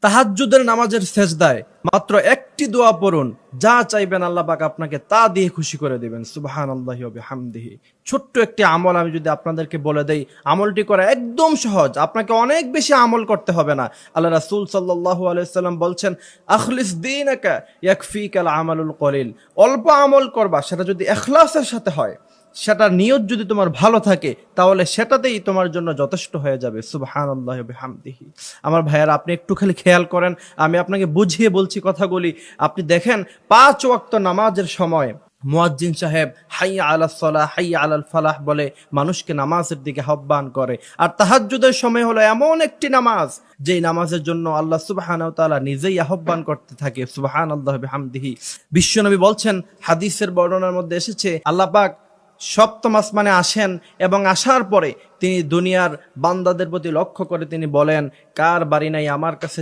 তাহাজ্জুদের নামাজের সেজদায় মাত্র একটি দোয়া পড়ুন, যা চাইবেন আল্লাহ পাক আপনাকে তা দিয়ে খুশি করে দিবেন। সুবহানাল্লাহি ওয়া বিহামদিহি। ছোট্ট একটি আমল আমি যদি আপনাদেরকে বলে দেই, আমলটি করা একদম সহজ, আপনাকে অনেক বেশি আমল করতে হবে না। আল্লাহ রাসূল সাল্লাল্লাহু আলাইহি ওয়াসাল্লাম বলছেন, আখলিস দীনাকা ইয়াকফিকাল আমালুল কলিল। অল্প আমল করবা, সেটা যদি ইখলাসের সাথে হয়, সেটার নিয়ত যদি তোমার ভালো থাকে, তাহলে সেটাতেই তোমার জন্য যথেষ্ট হয়ে যাবে। সুবহানাল্লাহি ওয়া বিহামদিহি। আমার ভাইয়ারা, আপনি একটু খালি খেয়াল করেন, আমি আপনাকে বুঝিয়ে বলছি কথাগুলি। আপনি দেখেন, 5 ওয়াক্ত নামাজের সময় মুয়াজ্জিন সাহেব হাইয়া আলাস সালাহ হাইয়া আলাল ফালাহ বলে মানুষকে নামাজের দিকে আহ্বান করে। আর তাহাজ্জুদের সময় হলো এমন একটি নামাজ, যেই নামাজের জন্য আল্লাহ সুবহানাহু ওয়া তাআলা নিজেই আহ্বান করতে থাকে। সুবহানাল্লাহি ওয়া বিহামদিহি। বিশ্বনবী বলছেন, হাদিসের বর্ণনার মধ্যে এসেছে, আল্লাহ পাক সপ্তম আসমানে আসেন এবং আসার পরে তিনি দুনিয়ার বান্দাদের প্রতি লক্ষ্য করে তিনি বলেন, কার বাড়ি নাই আমার কাছে